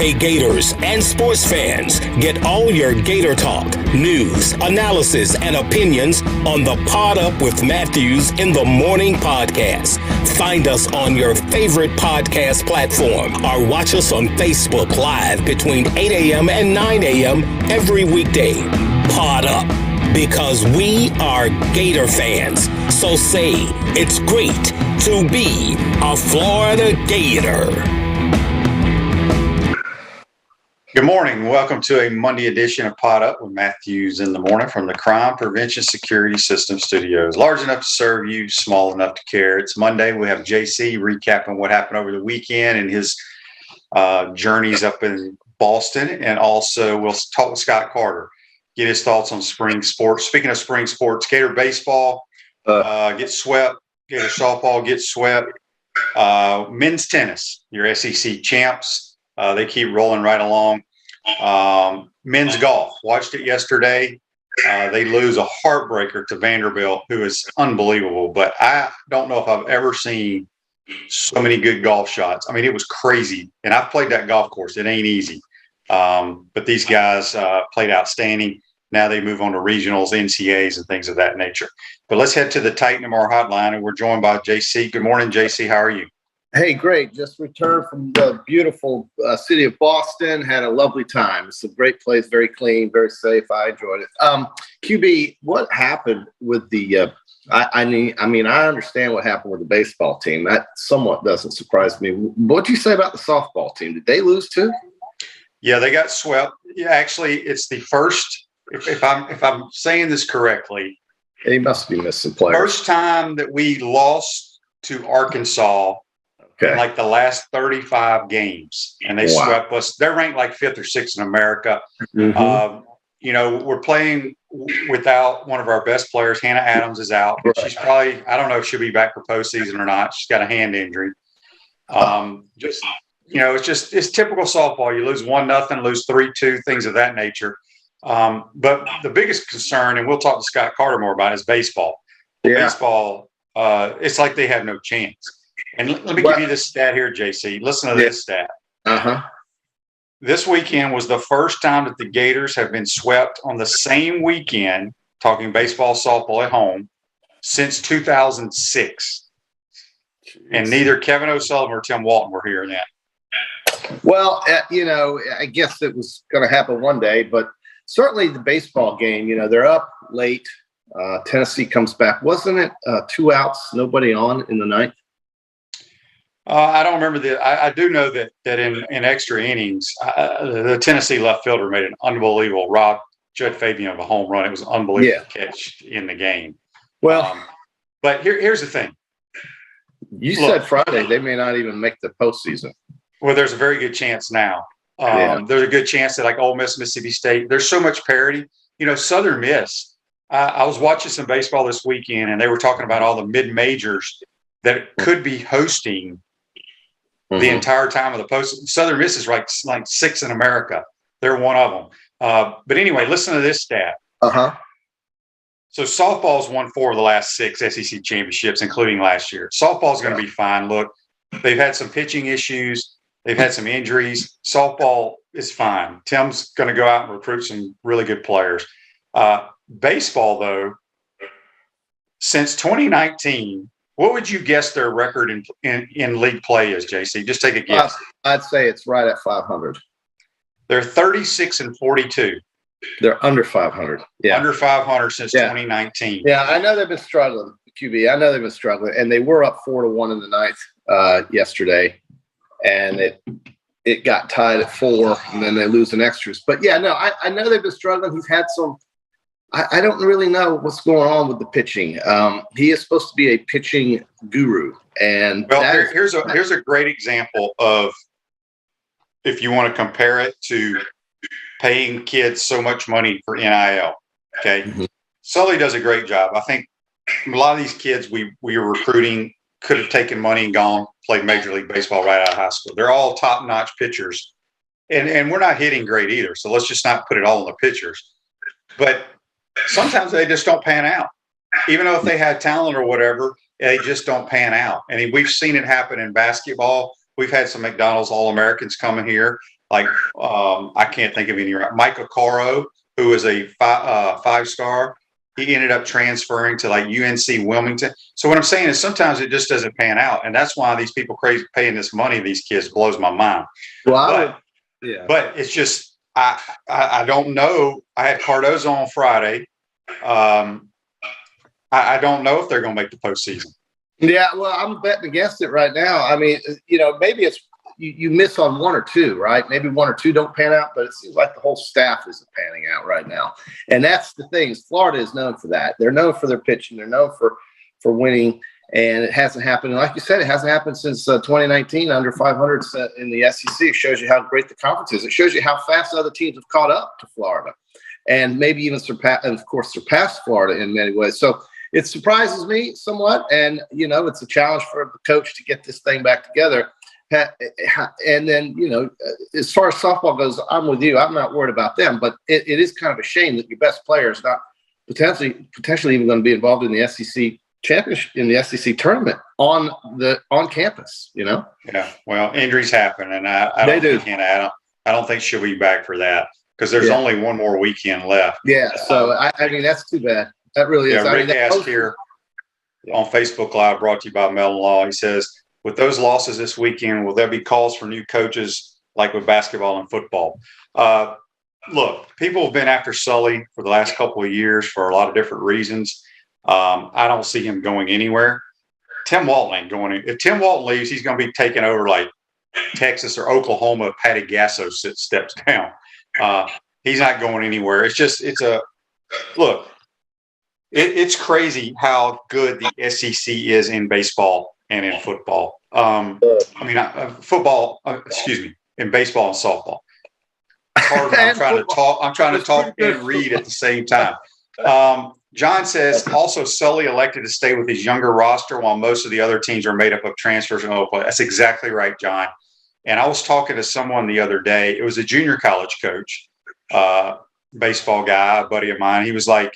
Hey Gators and sports fans, get all your Gator talk, news, analysis, and opinions on the Pod Up with Matthews in the Morning podcast. Find us on your favorite podcast platform or watch us on Facebook Live between 8 a.m. and 9 a.m. every weekday. Pod Up, because we are Gator fans. So say it's great to be a Florida Gator. Good morning. Welcome to a Monday edition of Pod Up with Matthews in the Morning from the Crime Prevention Security System Studios. Large enough to serve you, small enough to care. It's Monday. We have JC recapping what happened over the weekend and his journeys up in Boston. And also we'll talk with Scott Carter, get his thoughts on spring sports. Speaking of spring sports, Gator baseball gets swept. Gator softball gets swept. Men's tennis, your SEC champs. They keep rolling right along. Men's golf, watched it yesterday. They lose a heartbreaker to Vanderbilt, who is unbelievable. But I don't know if I've ever seen so many good golf shots. I mean, it was crazy. And I've played that golf course. It ain't easy. But these guys played outstanding. Now they move on to regionals, NCAAs, and things of that nature. But let's head to the Titan MR hotline, and we're joined by JC. Good morning, JC. How are you? Hey, great. Just returned from the beautiful city of Boston. Had a lovely time. It's a great place, very clean, very safe. I enjoyed it. QB, what happened with the I mean, I understand what happened with the baseball team. That somewhat doesn't surprise me. What'd you say about the softball team? Did they lose too? Yeah, they got swept. Yeah, actually, it's the first, if I'm saying this correctly, They must be missing players. First time that we lost to Arkansas in like the last 35 games, and they swept us. They're ranked like 5th or 6th in America. Mm-hmm. We're playing without one of our best players. Hannah Adams is out. She's probably, I don't know if she'll be back for postseason or not. She's got a hand injury. It's typical softball. You lose 1-0, lose 3-2, things of that nature. But the biggest concern, and we'll talk to Scott Carter more about, is baseball. Baseball, it's like they have no chance. And let me give you this stat here, JC. Listen to this stat. This weekend was the first time that the Gators have been swept on the same weekend, talking baseball, softball at home, since 2006. Jeez. And neither Kevin O'Sullivan or Tim Walton were here then. Well, I guess it was going to happen one day, but certainly the baseball game, they're up late. Tennessee comes back. Wasn't it 2 outs, nobody on in the ninth? I don't remember I do know that in extra innings, the Tennessee left fielder made an unbelievable Rob Judd Fabian of a home run. It was an unbelievable catch in the game. Well, but here's the thing. You said Friday they may not even make the postseason. Well, there's a very good chance now. There's a good chance that like Ole Miss, Mississippi State, there's so much parity. Southern Miss. I was watching some baseball this weekend, and they were talking about all the mid-majors that could be hosting the entire time of the post. Southern Miss is like 6th in America. They're one of them. But anyway, listen to this stat. So softball's won 4 of the last 6 SEC championships, including last year. Softball's going to be fine. Look, they've had some pitching issues. They've had some injuries. Softball is fine. Tim's going to go out and recruit some really good players. Baseball, though, since 2019, what would you guess their record in league play is, JC? Just take a guess. I'd say it's right at 500. They're 36-42. They're under 500. Yeah, under 500 since 2019. Yeah, I know they've been struggling, QB. I know they've been struggling, and they were up 4-1 in the ninth yesterday, and it got tied at 4, and then they lose in extras. But yeah, no, I know they've been struggling. He's had some. I don't really know what's going on with the pitching. He is supposed to be a pitching guru, and here's a great example of, if you want to compare it to paying kids so much money for NIL. Okay, Sully does a great job. I think a lot of these kids we were recruiting could have taken money and gone played Major League Baseball right out of high school. They're all top-notch pitchers, and we're not hitting great either. So let's just not put it all on the pitchers, but sometimes they just don't pan out. Even though if they had talent or whatever, they just don't pan out. And we've seen it happen in basketball. We've had some McDonald's All-Americans coming here, like I can't think of any. Michael Coro, who is a 5-star, he ended up transferring to like UNC Wilmington. So what I'm saying is sometimes it just doesn't pan out, and that's why these people crazy paying this money. These kids blows my mind. Well, but it's just I don't know. I had Cardozo on Friday. I don't know if they're going to make the postseason. Yeah, well, I'm betting against it right now. I mean, maybe it's you miss on one or two, right? Maybe one or two don't pan out, but it seems like the whole staff isn't panning out right now. And that's the thing. Is Florida is known for that. They're known for their pitching. They're known for winning, and it hasn't happened. And like you said, it hasn't happened since 2019, under 500 in the SEC. It shows you how great the conference is. It shows you how fast other teams have caught up to Florida, and maybe even surpassed Florida in many ways. So it surprises me somewhat, and it's a challenge for the coach to get this thing back together. And then, as far as softball goes, I'm with you. I'm not worried about them, but it is kind of a shame that your best player is not potentially even going to be involved in the SEC championship, in the SEC tournament on campus. Yeah. Well, injuries happen, and I don't think she'll be back for that because there's only one more weekend left. Yeah. So I mean, that's too bad. That really is. Rick asked here on Facebook Live, brought to you by Mellon Law. He says, with those losses this weekend, will there be calls for new coaches like with basketball and football? Look, people have been after Sully for the last couple of years for a lot of different reasons. I don't see him going anywhere. Tim Walton ain't going in. If Tim Walton leaves, he's going to be taking over like Texas or Oklahoma. Patty Gasso steps down. He's not going anywhere. It's crazy how good the SEC is in baseball and in football. In baseball and softball. I'm trying to talk and read at the same time. John says, also Sully elected to stay with his younger roster while most of the other teams are made up of transfers and Oklahoma. That's exactly right, John. And I was talking to someone the other day. It was a junior college coach, baseball guy, a buddy of mine. He was like,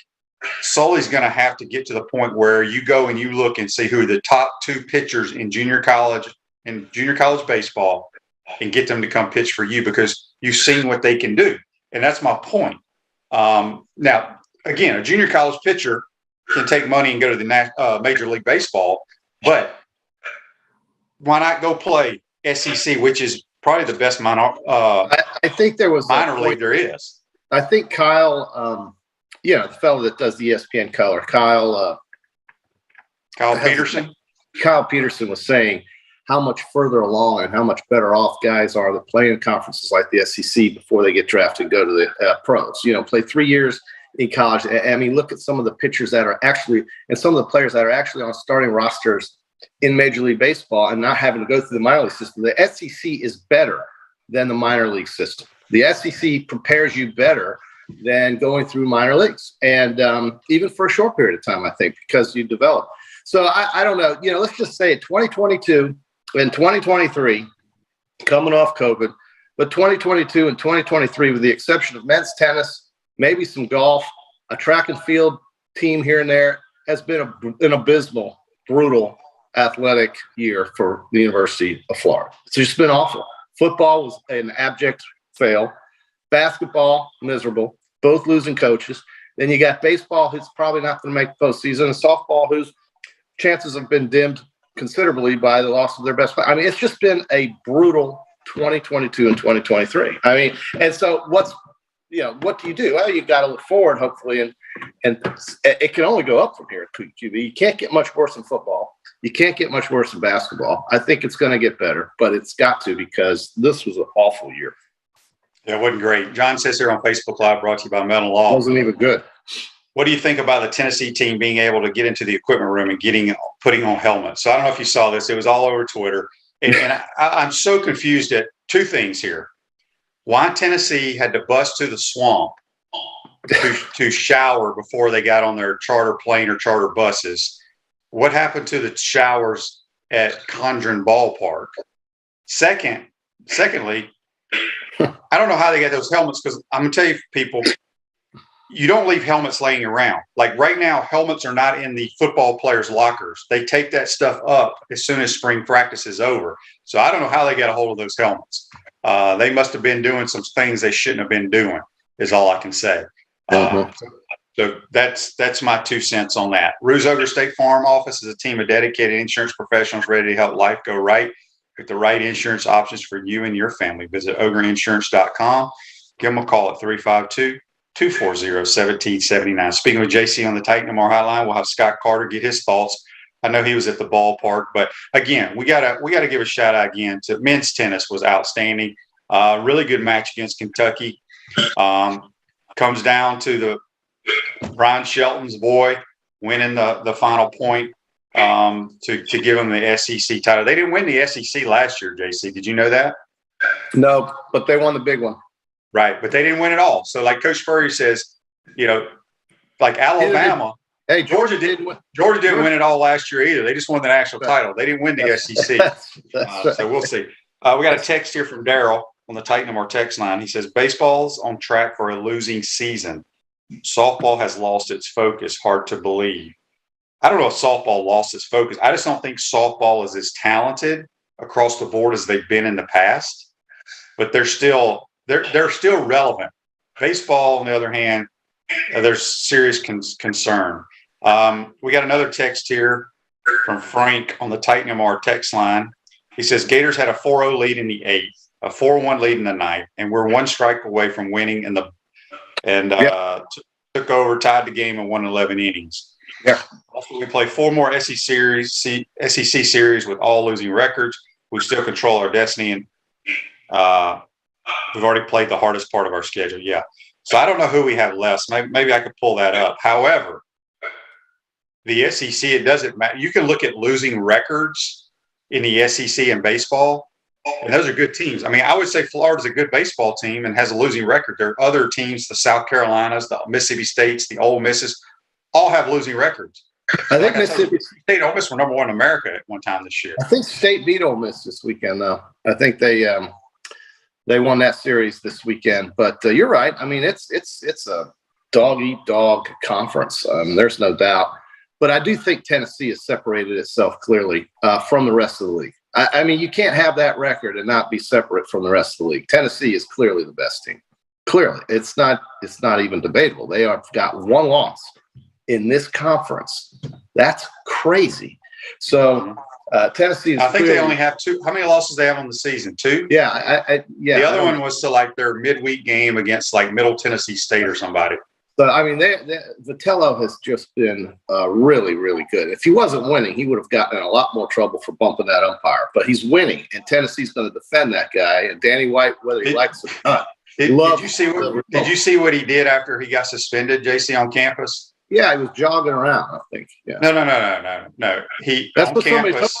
Sully's going to have to get to the point where you go and you look and see who the top two pitchers in junior college baseball and get them to come pitch for you because you've seen what they can do. And that's my point. Now, again, a junior college pitcher can take money and go to the Major League Baseball, but why not go play SEC, which is probably the best minor league there is. I think Kyle, the fellow that does the ESPN color, Kyle Peterson. Kyle Peterson was saying how much further along and how much better off guys are that play in conferences like the SEC before they get drafted and go to the pros. Play 3 years in college. I mean, look at some of the pitchers that are actually, and some of the players that are actually on starting rosters in Major League Baseball and not having to go through the minor league system. The SEC is better than the minor league system. The SEC prepares you better than going through minor leagues, and even for a short period of time, I think, because you develop. So I don't know. Let's just say 2022 and 2023, coming off COVID, but 2022 and 2023, with the exception of men's tennis, maybe some golf, a track and field team here and there, has been an abysmal, brutal athletic year for the University of Florida. It's just been awful. Football was an abject fail. Basketball, miserable. Both losing coaches. Then you got baseball, who's probably not going to make the postseason, and softball, whose chances have been dimmed considerably by the loss of their best player. I mean, it's just been a brutal 2022 and 2023. I mean, and so what do you do? Well, you've got to look forward, hopefully, and it can only go up from here at QB. You can't get much worse in football. You can't get much worse in basketball. I think it's going to get better, but it's got to, because this was an awful year. Yeah, it wasn't great. John says here on Facebook Live, brought to you by Mellon Law. Wasn't even good. What do you think about the Tennessee team being able to get into the equipment room and putting on helmets? So I don't know if you saw this. It was all over Twitter. And I'm so confused at two things here. Why Tennessee had to bust to the swamp to shower before they got on their charter plane or charter buses. What happened to the showers at Condren Ballpark? Secondly, I don't know how they got those helmets, because I'm going to tell you, people, you don't leave helmets laying around. Like right now, helmets are not in the football players' lockers. They take that stuff up as soon as spring practice is over. So I don't know how they got a hold of those helmets. They must have been doing some things they shouldn't have been doing, is all I can say. So that's my 2 cents on that. Ruse Ogre State Farm Office is a team of dedicated insurance professionals ready to help life go right with the right insurance options for you and your family. Visit ogreinsurance.com. Give them a call at 352-240-1779. Speaking with JC on the Titan Tomorrow Hotline, we'll have Scott Carter get his thoughts. I know he was at the ballpark, but again, we gotta give a shout out again to men's tennis was outstanding. Really good match against Kentucky. Comes down to the Brian Shelton's boy winning the final point to give them the SEC title. They didn't win the SEC last year, JC. Did you know that? No, but they won the big one. Right, but they didn't win it all. So like Coach Spurrier says, like Alabama, Georgia didn't win it all last year either. They just won the national title. They didn't win the SEC. So we'll see. We got a text here from Daryl on the Titan Tomorrow text line. He says, baseball's on track for a losing season. Softball has lost its focus. Hard to believe. I don't know if softball lost its focus. I just don't think softball is as talented across the board as they've been in the past, but they're still relevant. Baseball, on the other hand, there's serious concern. We got another text here from Frank on the Titan Tomorrow text line. He says, Gators had a 4-0 lead in the 8th, a 4-1 lead in the 9th, and we're one strike away from winning took over, tied the game, and won 11 innings. Yeah. Also, we play 4 more SEC series with all losing records. We still control our destiny, and we've already played the hardest part of our schedule. Yeah. So I don't know who we have left. Maybe I could pull that up. However, the SEC, it doesn't matter. You can look at losing records in the SEC in baseball, and those are good teams. I mean, I would say Florida's a good baseball team and has a losing record. There are other teams, the South Carolinas, the Mississippi States, the Ole Misses, all have losing records. I think Mississippi State, Ole Miss were number 1 in America at one time this year. I think State beat Ole Miss this weekend, though. I think they won that series this weekend. But you're right. I mean, it's a dog-eat-dog conference. There's no doubt. But I do think Tennessee has separated itself clearly from the rest of the league. I mean, you can't have that record and not be separate from the rest of the league. Tennessee is clearly the best team. Clearly, it's not even debatable. They have got 1 loss in this conference. That's crazy. So Tennessee is. I think they only have 2. How many losses they have on the season? 2. Yeah, yeah. The other one was to like their midweek game against like Middle Tennessee State or somebody. But I mean, Vitello has just been really, really good. If he wasn't winning, he would have gotten in a lot more trouble for bumping that umpire. But he's winning, and Tennessee's going to defend that guy. And Danny White, whether he likes it or not, did you see what he did after he got suspended, JC, on campus? Yeah, he was jogging around, I think. Yeah. No. That's on campus.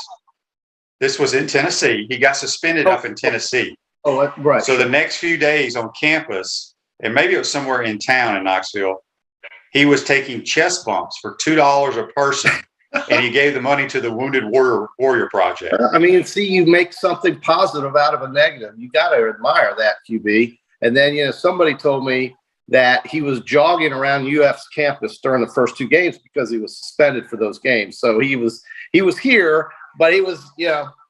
This was in Tennessee. He got suspended up in Tennessee. Oh, right. So the next few days on campus, and maybe it was somewhere in town in Knoxville, he was taking chest bumps for $2 a person, and he gave the money to the Wounded Warrior Project. I mean, see, you make something positive out of a negative. You got to admire that, QB. And then, somebody told me that he was jogging around UF's campus during the first 2 games because he was suspended for those games. So he was here, but he was,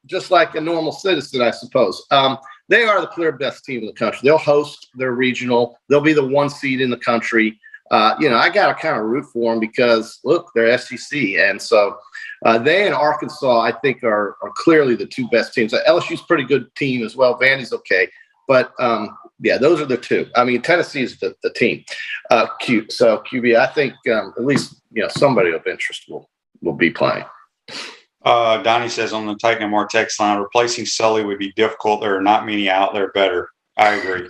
just like a normal citizen, I suppose. They are the clear best team in the country. They'll host their regional. They'll be the 1 seed in the country. I got to kind of root for them because, look, they're SEC. And so they and Arkansas, I think, are clearly the 2 best teams. LSU's a pretty good team as well. Vandy's okay. But, those are the 2. I mean, Tennessee is the team. So, QB, I think at least, somebody of interest will be playing. Donnie says on the Titan Tomorrow text line, replacing Sully would be difficult. There are not many out there better. I agree.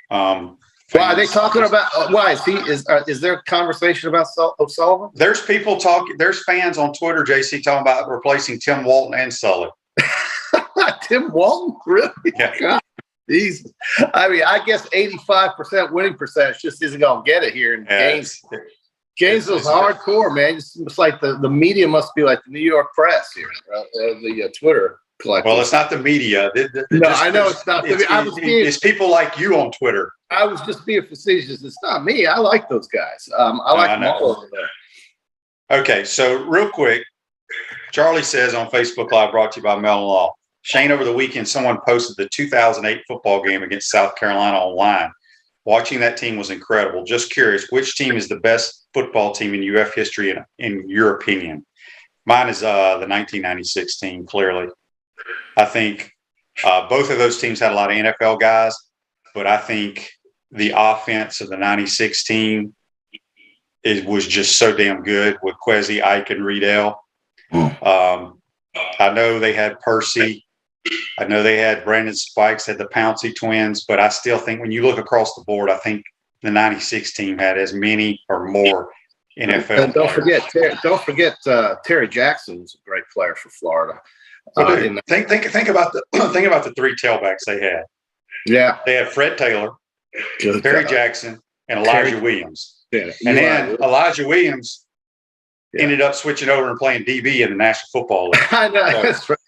Why are they talking about? Why is there a conversation about O'Sullivan? There's people talking. There's fans on Twitter, JC, talking about replacing Tim Walton and Sully. Tim Walton, really? Yeah. God, I guess 85% winning percentage just isn't going to get it here in games. Gainesville's hardcore, man. It's like the media must be like the New York press here, the Twitter collective. Well, it's not the media. I know it's not. It's people like you on Twitter. I was just being facetious. It's not me. I like those guys. I like them all over there. Okay, so real quick, Charlie says on Facebook Live, brought to you by Mellon Law. Shane, over the weekend, someone posted the 2008 football game against South Carolina online. Watching that team was incredible. Just curious, which team is the best football team in UF history, in your opinion? Mine is the 1996 team, clearly. I think both of those teams had a lot of NFL guys, but I think the offense of the 96 team was just so damn good with Kwesi, Ike, and Riedel. I know they had Percy. I know they had Brandon Spikes, had the Pouncey twins, but I still think when you look across the board, I think the 96 team had as many or more NFL. And don't forget Terry Jackson was a great player for Florida. Think about the three tailbacks they had. Yeah, they had Fred Taylor, Terry Jackson, and Elijah Williams. Yeah, and then Elijah Williams ended up switching over and playing DB in the National Football League. I know, that's right.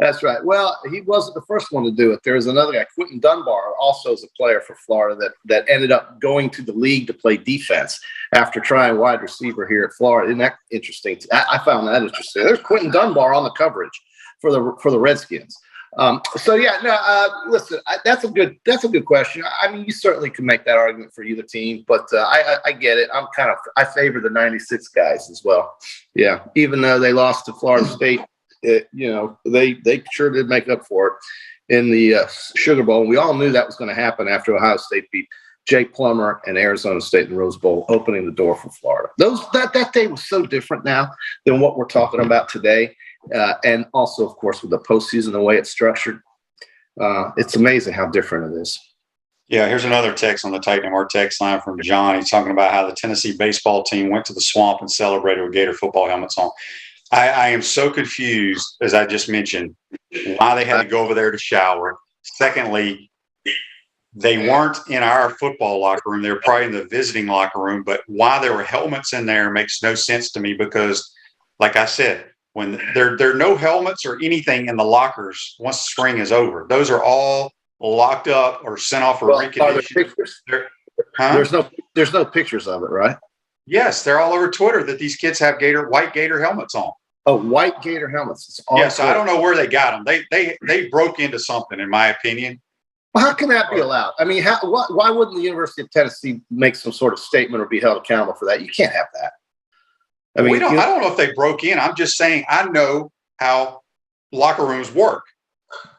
That's right. Well, he wasn't the first one to do it. There was another guy, Quentin Dunbar, also is a player for Florida that ended up going to the league to play defense after trying wide receiver here at Florida. Isn't that interesting? I found that interesting. There's Quentin Dunbar on the coverage for the Redskins. Listen, that's a good question. I mean, you certainly can make that argument for either team, but I get it. I favor the 96 guys as well. Yeah, even though they lost to Florida State. They sure did make up for it in the Sugar Bowl. We all knew that was going to happen after Ohio State beat Jake Plummer and Arizona State in the Rose Bowl, opening the door for Florida. That day was so different now than what we're talking about today, and also, of course, with the postseason, the way it's structured. It's amazing how different it is. Yeah, here's another text on the Titan MR text line from John. He's talking about how the Tennessee baseball team went to the swamp and celebrated with Gator football helmets on. I am so confused, as I just mentioned, why they had to go over there to shower. Secondly, they weren't in our football locker room. They were probably in the visiting locker room. But why there were helmets in there makes no sense to me because, like I said, when there are no helmets or anything in the lockers once the spring is over. Those are all locked up or sent off for reconditioning. There's no pictures of it, right? Yes, they're all over Twitter that these kids have white Gator helmets on. Oh, white Gator helmets. So I don't know where they got them. They broke into something, in my opinion. Well, how can that be allowed? I mean, why wouldn't the University of Tennessee make some sort of statement or be held accountable for that? You can't have that. I mean, I don't know if they broke in. I'm just saying I know how locker rooms work.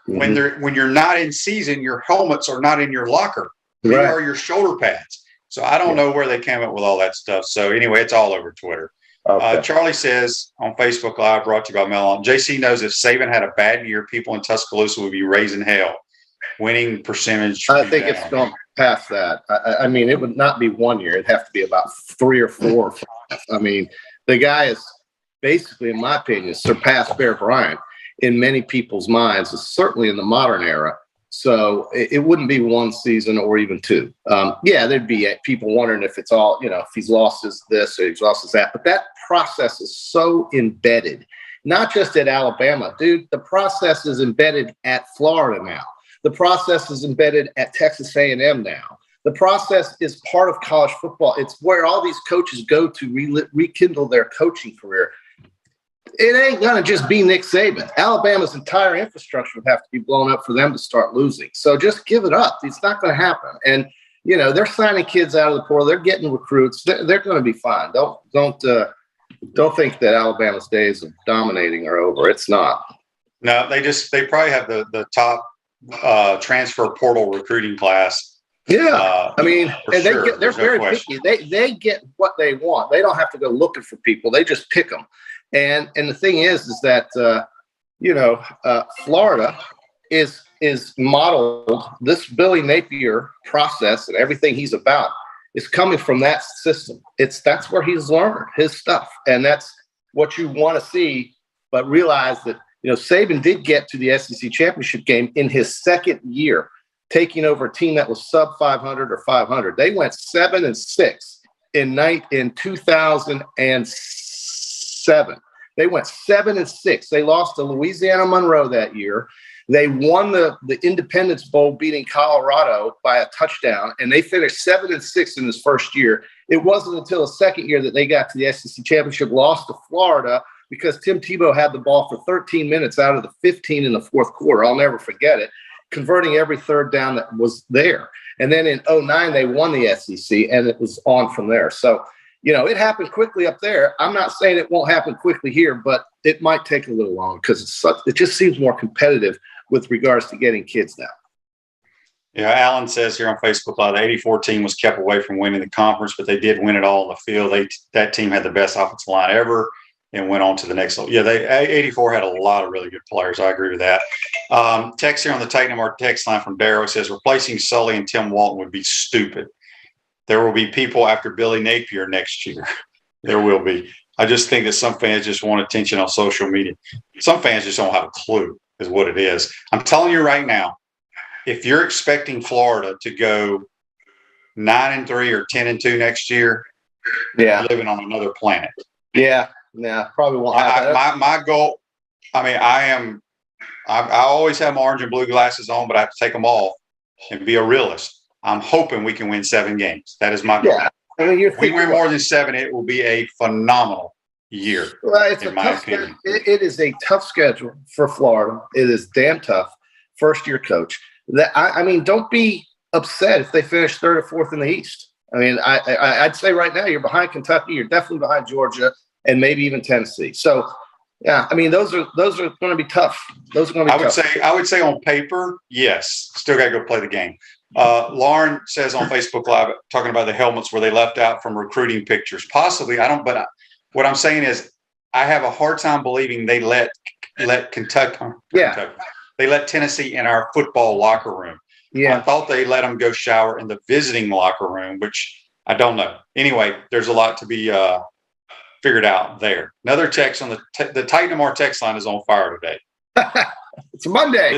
Mm-hmm. When you're not in season, your helmets are not in your locker. They are your shoulder pads. So I don't know where they came up with all that stuff. So anyway, it's all over Twitter. Okay. Charlie says on Facebook Live, brought to you by Mellon, JC knows if Saban had a bad year, people in Tuscaloosa would be raising hell. Winning percentage. I think it's gone past that. I mean, it would not be 1 year. It'd have to be about 3 or 4 or 5. I mean, the guy is basically, in my opinion, surpassed Bear Bryant in many people's minds, certainly in the modern era. So it wouldn't be 1 season or even 2. There'd be people wondering if it's all, if he's lost his this or he's lost his that. But that process is so embedded, not just at Alabama. Dude, the process is embedded at Florida now. The process is embedded at Texas A&M now. The process is part of college football. It's where all these coaches go to rekindle their coaching career. It ain't going to just be Nick Saban. Alabama's entire infrastructure would have to be blown up for them to start losing. So just give it up. It's not going to happen. And, they're signing kids out of the portal. They're getting recruits. They're going to be fine. Don't think that Alabama's days of dominating are over. It's not. No, they probably have the top transfer portal recruiting class. Yeah. I mean, and they're very picky. They get what they want. They don't have to go looking for people. They just pick them. And the thing is that Florida is modeled. This Billy Napier process and everything he's about is coming from that system. That's where he's learned his stuff, and that's what you want to see. But realize that Saban did get to the SEC championship game in his second year, taking over a team that was sub 500 or 500. They went 7-6 in 2007. They went 7-6. They lost to Louisiana Monroe that year. They won the Independence Bowl, beating Colorado by a touchdown, and they finished 7-6 in his first year. It wasn't until the second year that they got to the SEC championship, lost to Florida because Tim Tebow had the ball for 13 minutes out of the 15 in the fourth quarter. I'll never forget it, converting every third down that was there. And then in 2009, they won the SEC, and it was on from there. So, it happened quickly up there. I'm not saying it won't happen quickly here, but it might take a little longer because it just seems more competitive with regards to getting kids now. Yeah, Alan says here on Facebook Live, the 84 team was kept away from winning the conference, but they did win it all in the field. That team had the best offensive line ever and went on to the next level. Yeah, 84 had a lot of really good players. I agree with that. Text here on the Titan Mark text line from Darrow says, replacing Sully and Tim Walton would be stupid. There will be people after Billy Napier next year. There will be. I just think that some fans just want attention on social media. Some fans just don't have a clue is what it is. I'm telling you right now, if you're expecting Florida to go 9-3 or 10-2 next year, you're living on another planet. Yeah, probably won't happen. My goal, I always have my orange and blue glasses on, but I have to take them off and be a realist. I'm hoping we can win 7 games. That is my goal. Yeah. If we win more than 7, it will be a phenomenal year. Well, it's in my opinion. It is a tough schedule for Florida. It is damn tough. First-year coach. Don't be upset if they finish 3rd or 4th in the East. I'd say right now you're behind Kentucky. You're definitely behind Georgia and maybe even Tennessee. So, yeah, those are going to be tough. Those are going to be tough. I would say on paper, yes. Still got to go play the game. Lauren says on Facebook Live, talking about the helmets where they left out from recruiting pictures. Possibly, but what I'm saying is I have a hard time believing they let Kentucky. They let Tennessee in our football locker room. Yeah. I thought they let them go shower in the visiting locker room, which I don't know. Anyway, there's a lot to be figured out there. Another text on the Titan MR text line is on fire today. It's Monday.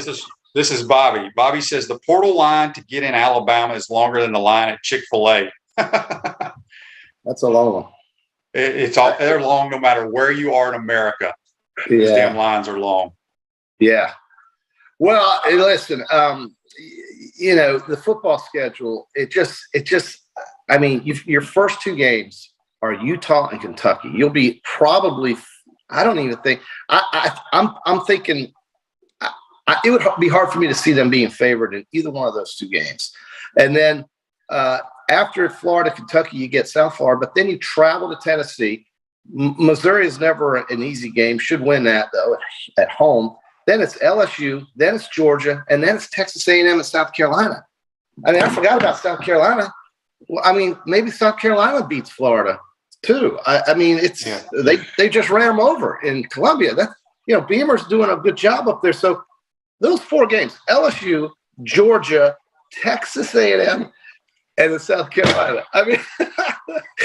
This is Bobby. Bobby says the portal line to get in Alabama is longer than the line at Chick-fil-A. That's a long one. They're long no matter where you are in America. These damn lines are long. Yeah. Well, listen, the football schedule, your first 2 games are Utah and Kentucky. You'll be probably, I don't even think, I'm thinking it would be hard for me to see them being favored in either one of those 2 games. And then after Florida, Kentucky, you get South Florida, but then you travel to Tennessee. Missouri is never an easy game. Should win that, though, at home. Then it's LSU, then it's Georgia, and then it's Texas A&M and South Carolina. I forgot about South Carolina. Well, maybe South Carolina beats Florida too. They just ran them over in Columbia. Beamer's doing a good job up there. So those 4 games: LSU, Georgia, Texas A&M, and the South Carolina.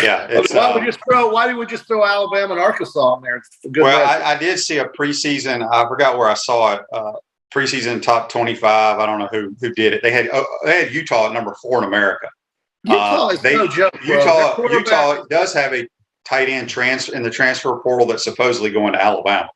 Yeah. Why did we just throw Alabama and Arkansas in there? I did see a preseason. I forgot where I saw it. Preseason top 25. I don't know who did it. They had Utah at number 4 in America. Utah is no joke. Utah does have a tight end transfer in the transfer portal that's supposedly going to Alabama.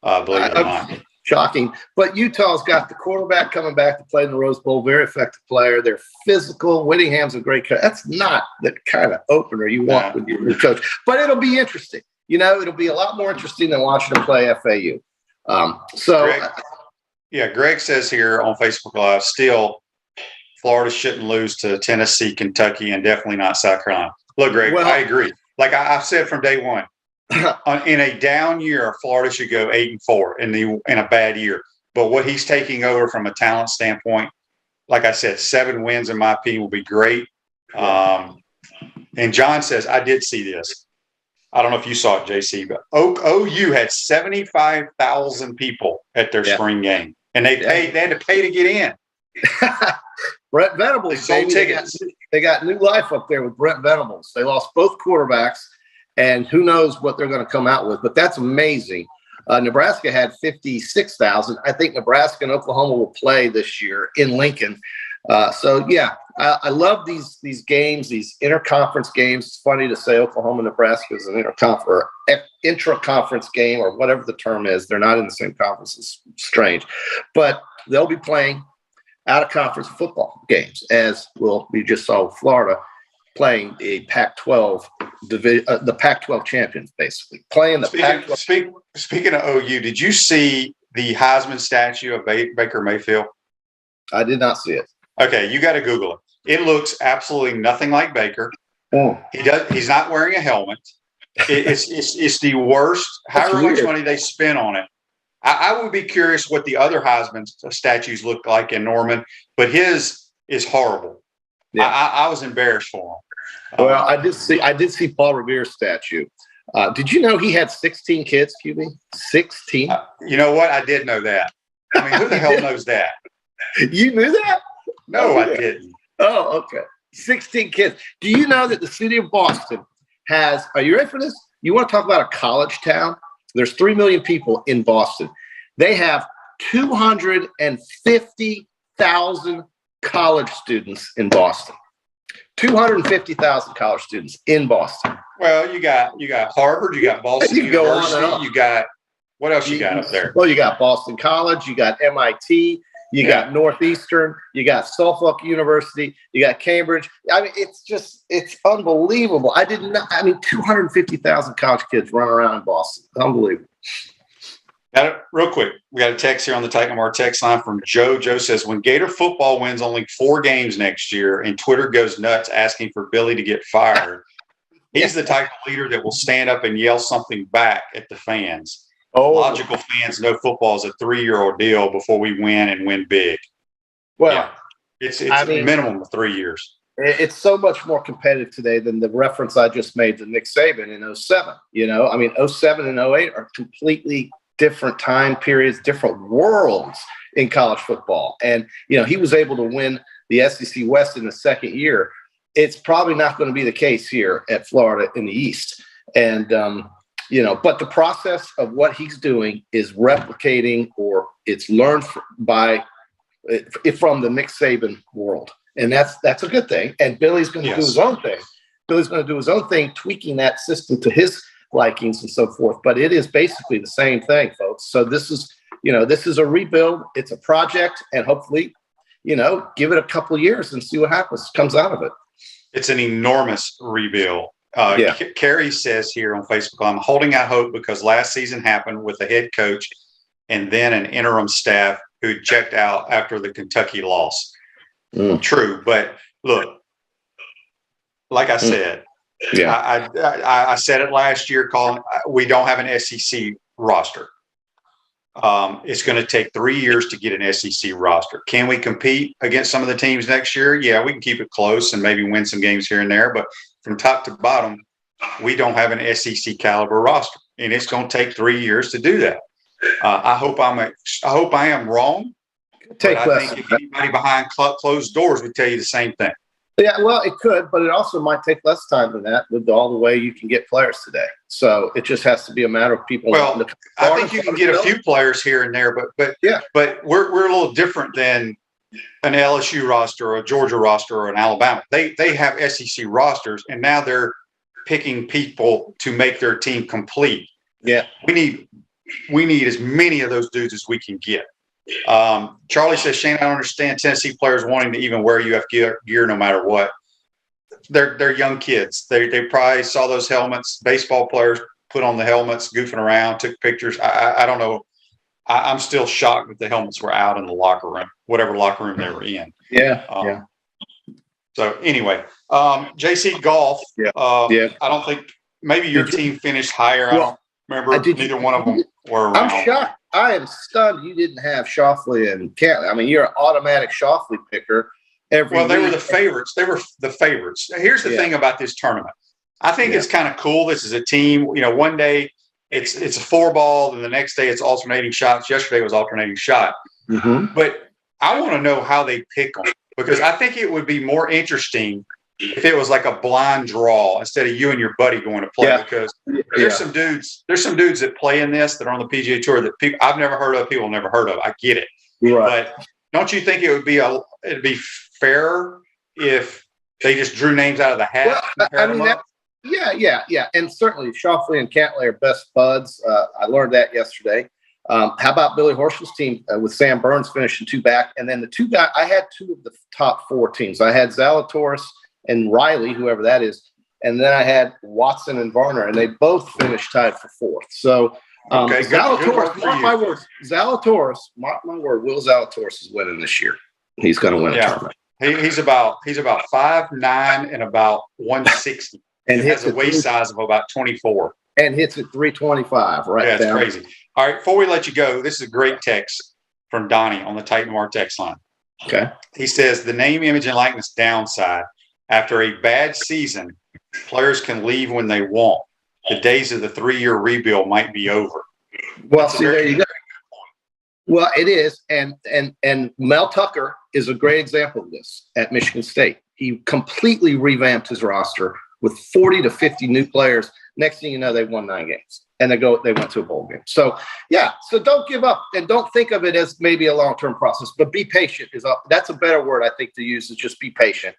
Believe it or not. Shocking. But Utah's got the quarterback coming back to play in the Rose Bowl, very effective player. They're physical. Whittingham's a great coach. That's not the kind of opener you want with your coach. But it'll be interesting. It'll be a lot more interesting than watching them play FAU. Greg says here on Facebook Live, still, Florida shouldn't lose to Tennessee, Kentucky, and definitely not South Carolina. Look, Greg, I agree. Like I've said from day one, in a down year, Florida should go 8-4 in a bad year. But what he's taking over from a talent standpoint, like I said, 7 wins in my opinion will be great. And John says, I did see this. I don't know if you saw it, JC, but OU had 75,000 people at their spring game, and they had to pay to get in. Brent Venables sold tickets. They got new life up there with Brent Venables. They lost both quarterbacks. And who knows what they're going to come out with. But that's amazing. Nebraska had 56,000. I think Nebraska and Oklahoma will play this year in Lincoln. I love these games, these interconference games. It's funny to say Oklahoma, Nebraska is an intra-conference game or whatever the term is. They're not in the same conference. It's strange. But they'll be playing out-of-conference football games, as we just saw Florida playing a Pac-12 division, the Pac-12 champions, basically playing the Pac-12. Speaking of OU, did you see the Heisman statue of Baker Mayfield? I did not see it. Okay, you got to Google it. It looks absolutely nothing like Baker. Oh. He's not wearing a helmet. It's the worst. However much money they spent on it. I would be curious what the other Heisman statues look like in Norman, but his is horrible. Yeah. I was embarrassed for him. Well, I did see Paul Revere's statue. Did you know he had 16 kids, QB? 16? You know what? I did know that. I mean, who the hell knows that? You knew that? No, I didn't. Oh, okay. 16 kids. Do you know that the city of Boston has, are you ready for this? You want to talk about a college town? There's 3 million people in Boston. They have 250,000 college students in Boston. 250,000 college students in Boston. Well, you got Harvard, you got Boston University, you got, what else you got up there? Well, you got Boston College, you got MIT, you got Northeastern, you got Suffolk University, you got Cambridge. I mean, it's unbelievable. 250,000 college kids run around in Boston. Unbelievable. Now, real quick, we got a text here on the Titanmar text line from Joe. Joe says, when Gator football wins only 4 games next year and Twitter goes nuts asking for Billy to get fired, he's the type of leader that will stand up and yell something back at the fans. Oh. Logical fans know football is a 3-year ordeal before we win and win big. Well, yeah, it's a minimum of 3 years. It's so much more competitive today than the reference I just made to Nick Saban in 07. 07 and 08 are completely different time periods, different worlds in college football. And, he was able to win the SEC West in the second year. It's probably not going to be the case here at Florida in the East. And, but the process of what he's doing is replicating, or it's learned from the Nick Saban world. And that's a good thing. And Billy's going to do his own thing. Billy's going to do his own thing, tweaking that system to his likings and so forth. But it is basically the same thing, folks. So this is a rebuild. It's a project, and hopefully, give it a couple of years and see what comes out of it. It's an enormous rebuild. Carrie says here on Facebook, I'm holding out hope because last season happened with a head coach and then an interim staff who checked out after the Kentucky loss. True. But look, like I said, I said it last year, we don't have an SEC roster. It's going to take 3 years to get an SEC roster. Can we compete against some of the teams next year? Yeah, we can keep it close and maybe win some games here and there. But from top to bottom, we don't have an SEC caliber roster, and it's going to take 3 years to do that. I hope I am wrong. I think if anybody behind closed doors would tell you the same thing. Yeah, well, it could, but it also might take less time than that with all the way you can get players today. So it just has to be a matter of people. Well, I think you can get a few players here and there, but we're a little different than an LSU roster or a Georgia roster or an Alabama. They have SEC rosters, and now they're picking people to make their team complete. Yeah, we need as many of those dudes as we can get. Charlie says, Shane, I don't understand Tennessee players wanting to even wear UF gear no matter what. They're young kids. They probably saw those helmets. Baseball players put on the helmets, goofing around, took pictures. I don't know. I'm still shocked that the helmets were out in the locker room, whatever locker room they were in. Yeah. So anyway, JC Golf. I don't think maybe your team finished higher. Well, I don't remember. Neither one of them were around. I'm shocked. I am stunned you didn't have Shoffley and Cantley. I mean, you're an automatic Shoffley picker every week. They were the favorites. They were the favorites. Here's the thing about this tournament. I think it's kind of cool. This is a team. One day it's a 4-ball, and the next day it's alternating shots. Yesterday was alternating shot. Mm-hmm. But I want to know how they pick them, because I think it would be more interesting if it was like a blind draw instead of you and your buddy going to play. Because there's some dudes that play in this that are on the PGA Tour that people I've never heard of, people never heard of. I get it, right? But don't you think it'd be fairer if they just drew names out of the hat. Well, I mean, yeah. And certainly Shoffley and Cantley are best buds. I learned that yesterday. How about Billy Horschel's team with Sam Burns finishing 2 back? And then the 2 guys, I had 2 of the top 4 teams. I had Zalatoris and Riley, whoever that is. And then I had Watson and Varner, and they both finished tied for 4th. So Zalatoris, mark my words, mark my word, Will Zalatoris is winning this year. He's going to win a tournament. He's about 5'9" and about 160. And has a waist size of about 24. And hits at 325, right? Yeah, it's crazy. All right, before we let you go, this is a great text from Donnie on the Titan Noir text line. Okay. He says, the name, image, and likeness downside. After a bad season, players can leave when they want. The days of the 3-year rebuild might be over. Well, see, there you go. Well, it is. And Mel Tucker is a great example of this at Michigan State. He completely revamped his roster with 40 to 50 new players. Next thing you know, they won 9 games, and they went to a bowl game. So, so don't give up, and don't think of it as maybe a long-term process, but be patient. That's a better word, I think, to use, is just be patient.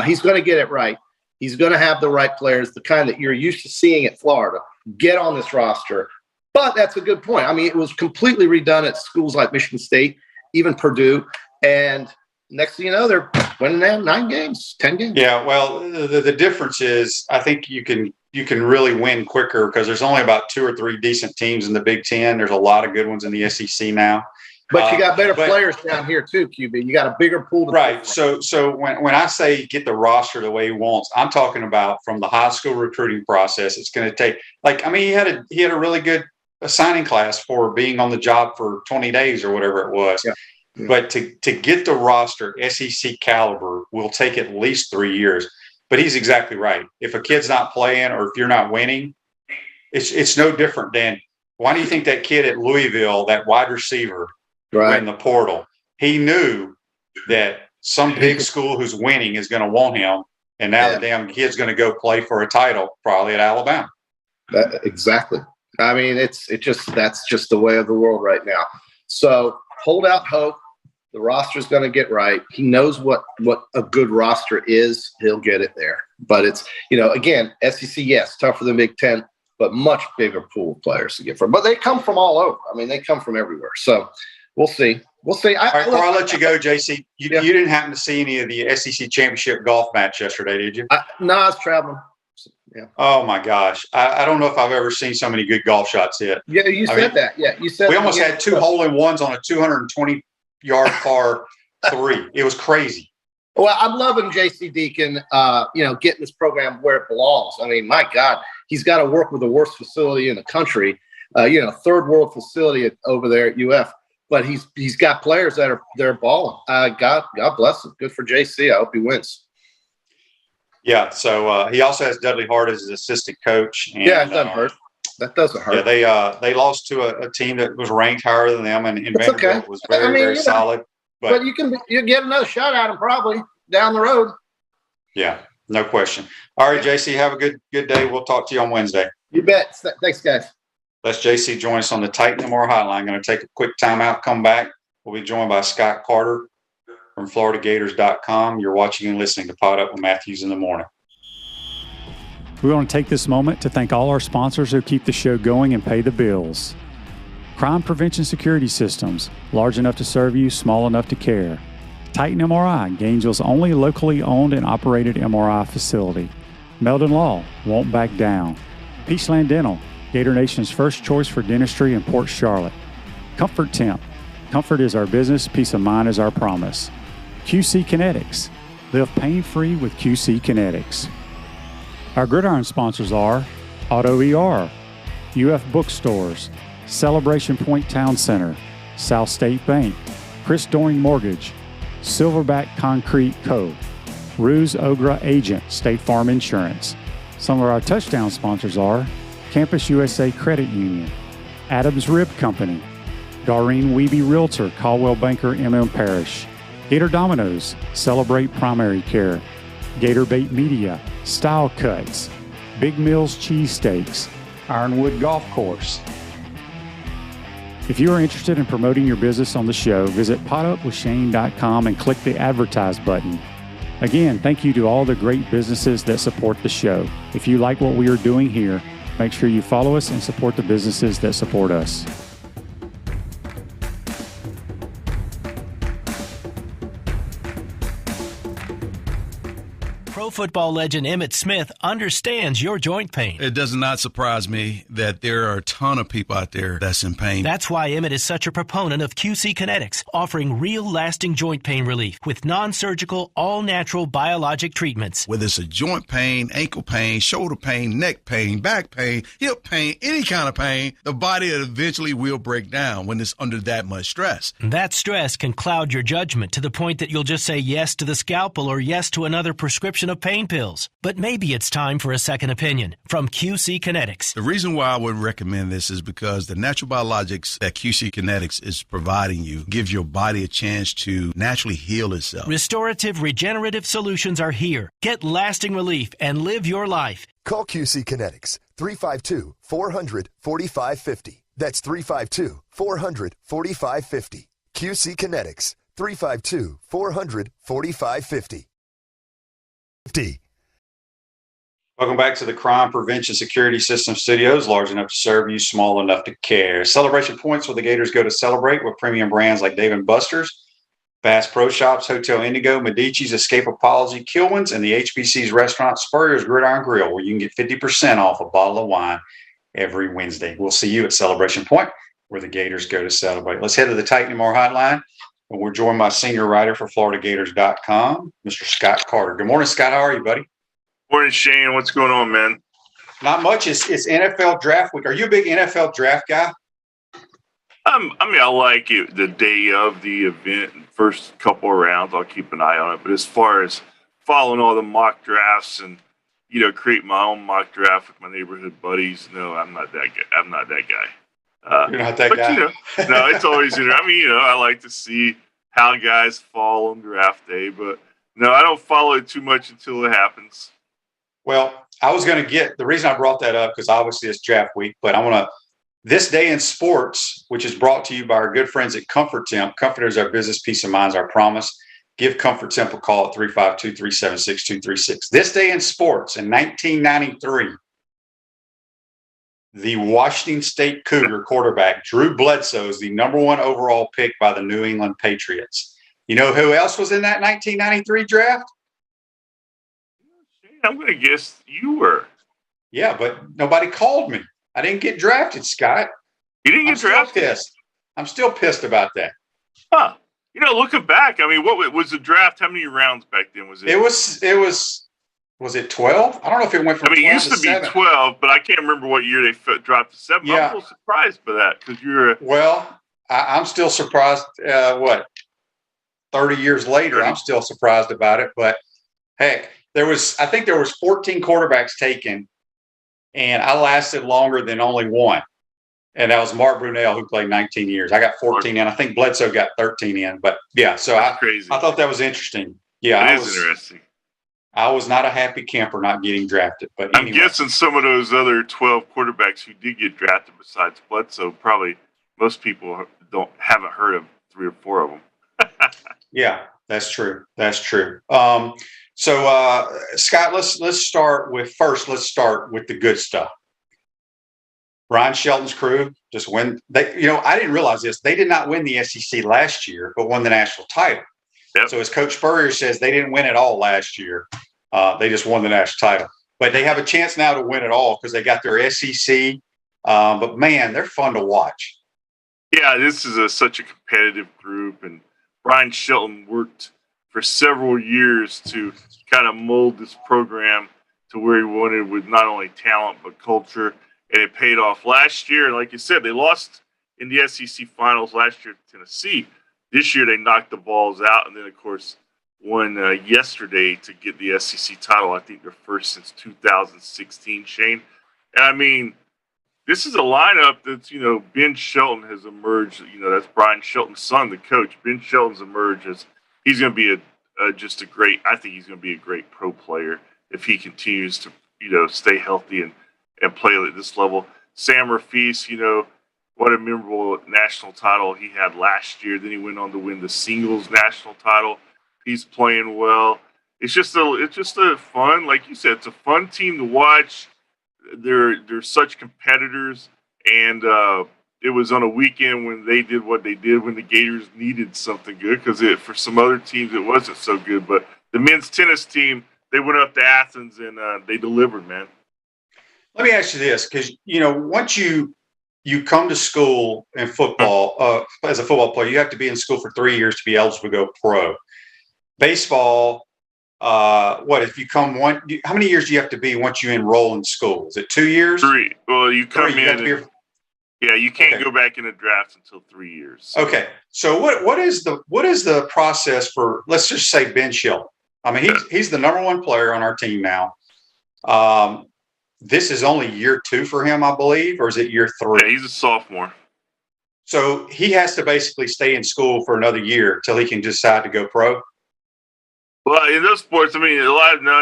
He's going to get it right. He's going to have the right players, the kind that you're used to seeing at Florida, get on this roster. But that's a good point. I mean, it was completely redone at schools like Michigan State, even Purdue, and next thing you know, they're winning 9 games, 10 games. Yeah, well, the difference is I think you can really win quicker because there's only about 2 or 3 decent teams in the Big Ten. There's a lot of good ones in the SEC now. But you got better players down here too, QB. You got a bigger pool. So when I say get the roster the way he wants, I'm talking about from the high school recruiting process. It's going to take he had a really good signing class for being on the job for 20 days or whatever it was. Yeah. But to get the roster SEC caliber will take at least 3 years. But he's exactly right. If a kid's not playing or if you're not winning, it's no different than why do you think that kid at Louisville, that wide receiver, in the portal, he knew that some big school who's winning is going to want him, and now the damn kid's going to go play for a title probably at Alabama. Exactly. I mean, that's just the way of the world right now. So hold out hope. The roster is going to get right. He knows what a good roster is. He'll get it there. But it's, again, SEC, yes, tougher than Big Ten, but much bigger pool of players to get from. But they come from all over. I mean, they come from everywhere. So we'll see. All right, before I let you go, JC, you didn't happen to see any of the SEC championship golf match yesterday, did you? No, I was traveling. Yeah. Oh my gosh, I don't know if I've ever seen so many good golf shots yet. Yeah, you said that. Yeah, you said we almost had 2 hole-in-ones on a 220-yard par 3. It was crazy. Well, I'm loving JC Deacon. Getting this program where it belongs. I mean, my God, he's got to work with the worst facility in the country. Third world facility over there at UF. But he's got players that are balling. God bless him. Good for JC. I hope he wins. Yeah, so he also has Dudley Hart as his assistant coach. And, it doesn't hurt. That doesn't hurt. Yeah, they lost to a team that was ranked higher than them, and Vanderbilt was very solid. But you get another shot at him probably down the road. Yeah, no question. All right, JC, have a good day. We'll talk to you on Wednesday. You bet. Thanks, guys. Let's JC join us on the Titan Noir Hotline. Going to take a quick timeout, come back. We'll be joined by Scott Carter from FloridaGators.com. You're watching and listening to Pod Up with Matthews in the Morning. We want to take this moment to thank all our sponsors who keep the show going and pay the bills. Crime Prevention Security Systems, large enough to serve you, small enough to care. Titan MRI, Gainesville's only locally owned and operated MRI facility. Meldon Law, won't back down. Peachland Dental, Gator Nation's first choice for dentistry in Port Charlotte. Comfort Temp, comfort is our business, peace of mind is our promise. QC Kinetics, live pain-free with QC Kinetics. Our Gridiron sponsors are Auto ER, UF Bookstores, Celebration Point Town Center, South State Bank, Chris Doring Mortgage, Silverback Concrete Co., Ruse Ogra Agent, State Farm Insurance. Some of our touchdown sponsors are Campus USA Credit Union, Adams Rib Company, Doreen Wiebe Realtor, Caldwell Banker, MM Parish, Gator Dominoes, Celebrate Primary Care, Gator Bait Media, Style Cuts, Big Mills Cheesesteaks, Ironwood Golf Course. If you are interested in promoting your business on the show, visit podupwithshane.com and click the advertise button. Again, thank you to all the great businesses that support the show. If you like what we are doing here, make sure you follow us and support the businesses that support us. Pro football legend Emmitt Smith understands your joint pain. It does not surprise me that there are a ton of people out there that's in pain. That's why Emmitt is such a proponent of QC Kinetics, offering real lasting joint pain relief with non-surgical, all-natural biologic treatments. Whether it's a joint pain, ankle pain, shoulder pain, neck pain, back pain, hip pain, any kind of pain, the body eventually will break down when it's under that much stress. That stress can cloud your judgment to the point that you'll just say yes to the scalpel or yes to another prescription of pain pills. But maybe it's time for a second opinion from QC Kinetics. The reason why I would recommend this is because the natural biologics that QC Kinetics is providing you gives your body a chance to naturally heal itself. Restorative, regenerative solutions are here. Get lasting relief and live your life. Call QC Kinetics 352-400-4550. That's 352-400-4550. QC Kinetics 352-400-4550. Welcome back to the Crime Prevention Security System Studios, large enough to serve you, small enough to care. Celebration points where the Gators go to celebrate with premium brands like Dave & Buster's, Bass Pro Shops, Hotel Indigo, Medici's, Escape Apology, Kilwins, and the HBC's restaurant, Spurrier's Gridiron Grill, where you can get 50% off a bottle of wine every Wednesday. We'll see you at Celebration Point where the Gators go to celebrate. Let's head to the Titan More Hotline. And we're joined by senior writer for FloridaGators.com, Mr. Scott Carter. Good morning, Scott. How are you, buddy? Morning, Shane. What's going on, man? Not much. It's NFL draft week. Are you a big NFL draft guy? I like it the day of the event, first couple of rounds. I'll keep an eye on it. But as far as following all the mock drafts and create my own mock draft with my neighborhood buddies, no, I'm not that guy. You're not that guy. No, it's always interesting. I like to see how guys fall on draft day, but no, I don't follow it too much until it happens. Well, I was going to get the reason I brought that up because obviously it's draft week, but I want to this day in sports, which is brought to you by our good friends at Comfort Temp. Comfort is our business, peace of mind is our promise. Give Comfort Temp a call at 352-376-236. This day in sports in 1993. The Washington State Cougar quarterback, Drew Bledsoe, is the number 1 overall pick by the New England Patriots. You know who else was in that 1993 draft? I'm going to guess you were. Yeah, but nobody called me. I didn't get drafted, Scott. You didn't get drafted? I'm still pissed about that. Huh. Looking back, what was the draft? How many rounds back then was it? Was it 12? I don't know if it went from 12 to 7. It used to be 12, but I can't remember what year they dropped to 7. Yeah. I'm a little surprised by that because you're Well, I'm still surprised, 30 years later, I'm still surprised about it. But, heck, I think there was 14 quarterbacks taken, and I lasted longer than only one. And that was Mark Brunell, who played 19 years. I got 14 in. I think Bledsoe got 13 in. But, yeah, so I thought that was interesting. Yeah, it is interesting. I was not a happy camper not getting drafted. But anyway. I'm guessing some of those other 12 quarterbacks who did get drafted besides Bledsoe, probably most people haven't heard of 3 or 4 of them. Yeah, that's true. That's true. So, Scott, let's start with the good stuff. Brian Shelton's crew just win. I didn't realize this. They did not win the SEC last year, but won the national title. Yep. So as Coach Spurrier says, they didn't win it all last year. They just won the national title. But they have a chance now to win it all because they got their SEC. But, man, they're fun to watch. Yeah, this is such a competitive group. And Brian Shelton worked for several years to kind of mold this program to where he wanted with not only talent but culture. And it paid off last year. Like you said, they lost in the SEC finals last year to Tennessee. This year they knocked the balls out, and then, of course, won yesterday to get the SEC title. I think their first since 2016, Shane. And, this is a lineup that's, Ben Shelton has emerged. That's Brian Shelton's son, the coach. Ben Shelton's emerged as he's going to be I think he's going to be a great pro player if he continues to, stay healthy and play at this level. Sam Rafis, what a memorable national title he had last year. Then he went on to win the singles national title. He's playing well. it's just a fun, like you said, it's a fun team to watch. They're such competitors, and it was on a weekend when they did what they did when the Gators needed something good, because for some other teams it wasn't so good. But the men's tennis team, they went up to Athens and they delivered, man. Let me ask you this, because once you come to school in football as a football player, you have to be in school for 3 years to be eligible to go pro. Baseball, if you come how many years do you have to be once you enroll in school? Is it 2 years? 3. Well, you come Three, in. You can't go back in the draft until 3 years. So. Okay, so what is the process for, let's just say, Ben Shelton? I mean, he's the number one player on our team now. This is only year 2 for him, I believe, or is it year 3? Yeah, he's a sophomore. So he has to basically stay in school for another year till he can decide to go pro. Well, in those sports, I mean,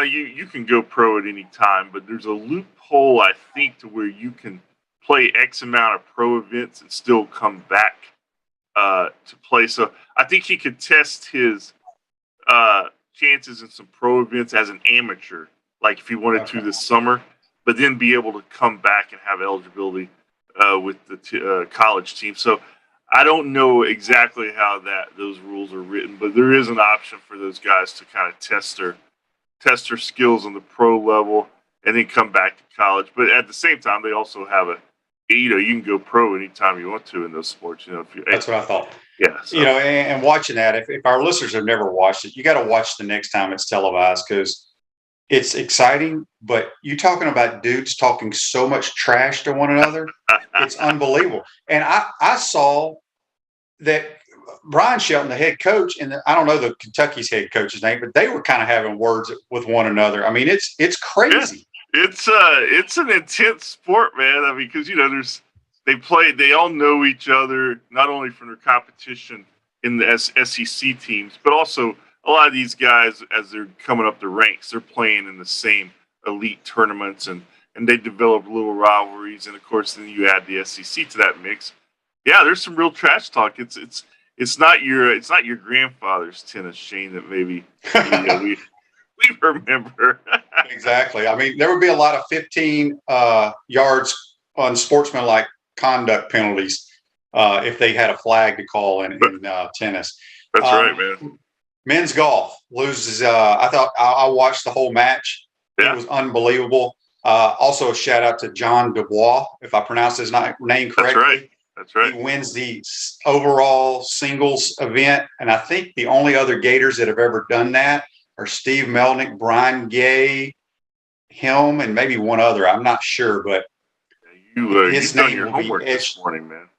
you can go pro at any time, but there's a loophole, I think, to where you can play X amount of pro events and still come back to play. So I think he could test his chances in some pro events as an amateur, like if he wanted to this summer, but then be able to come back and have eligibility with the college team. So I don't know exactly how those rules are written, but there is an option for those guys to kind of test their skills on the pro level and then come back to college. But at the same time, they also have you can go pro anytime you want to in those sports. That's what I thought. Yeah. So. And watching that, if our listeners have never watched it, you got to watch the next time it's televised, because it's exciting. But you talking about dudes talking so much trash to one another, it's unbelievable. And I saw that Brian Shelton, the head coach, and I don't know the Kentucky's head coach's name, but they were kind of having words with one another. I mean, it's crazy. Yeah. It's an intense sport, man. I mean, because they all know each other, not only from their competition in the SEC teams, but also a lot of these guys, as they're coming up the ranks, they're playing in the same elite tournaments, and they develop little rivalries. And of course, then you add the SEC to that mix. Yeah, there's some real trash talk. It's not your grandfather's tennis, Shane, that maybe we remember. Exactly. I mean, there would be a lot of 15 yards on sportsmanlike conduct penalties if they had a flag to call in tennis. That's right, man. Men's golf loses. I watched the whole match. Yeah. It was unbelievable. Also, a shout out to John Dubois, if I pronounced his name correctly. That's right. He wins the overall singles event. And I think the only other Gators that have ever done that are Steve Melnick, Brian Gay, him, and maybe one other. I'm not sure, but you've done your homework this morning, man.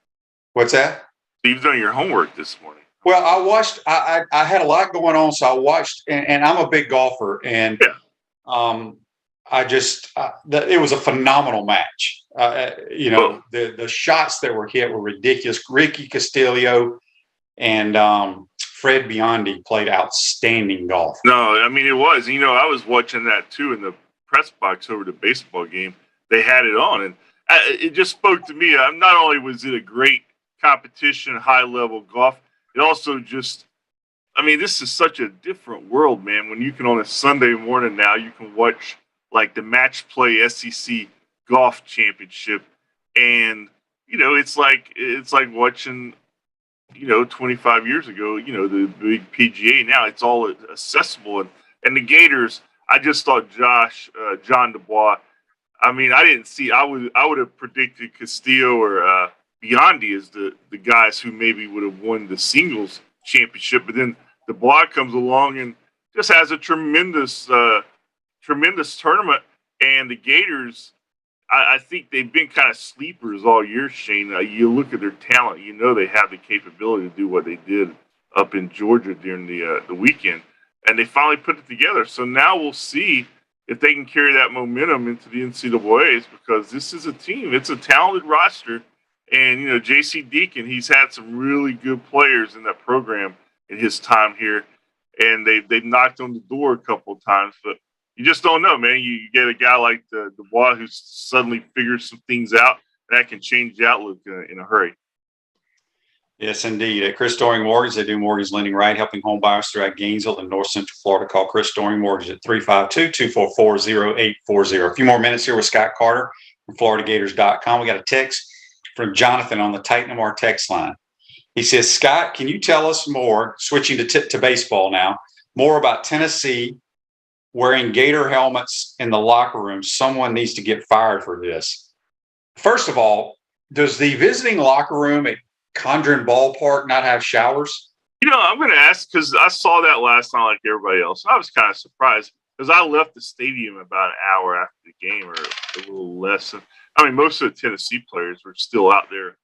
What's that? You've done your homework this morning. Well, I watched. I had a lot going on, so I watched, and I'm a big golfer, and it was a phenomenal match. The shots that were hit were ridiculous. Ricky Castillo and Fred Biondi played outstanding golf. No, I mean, it was. I was watching that too in the press box over the baseball game. They had it on, and it just spoke to me. Not only was it a great competition, high-level golf, it also this is such a different world, man. When you can, on a Sunday morning now, you can watch like the match play SEC golf championship, and it's like watching 25 years ago, the big PGA. Now it's all accessible, and the Gators, I just thought John Dubois, I mean, I would have predicted Castillo or Biondi as the guys who maybe would have won the singles championship, but then Dubois comes along and just has a tremendous tournament. And the Gators, I think they've been kind of sleepers all year, Shane. You look at their talent, they have the capability to do what they did up in Georgia during the weekend, and they finally put it together. So now we'll see if they can carry that momentum into the NCAAs, because this is a team. It's a talented roster. And, JC Deacon, he's had some really good players in that program in his time here. And they've knocked on the door a couple of times. But you just don't know, man. You get a guy like Dubois who suddenly figures some things out that can change the outlook in a hurry. Yes, indeed. At Chris Doring Mortgage, they do mortgage lending right, helping home buyers throughout Gainesville and North Central Florida. Call Chris Doring Mortgage at 352-244-0840. A few more minutes here with Scott Carter from FloridaGators.com. We got a text from Jonathan on the Titan MR text line. He says, Scott, can you tell us more, switching to baseball now, more about Tennessee wearing Gator helmets in the locker room? Someone needs to get fired for this. First of all, does the visiting locker room at Condren Ballpark not have showers? I'm going to ask because I saw that last night like everybody else. I was kind of surprised because I left the stadium about an hour after the game or a little less. Most of the Tennessee players were still out there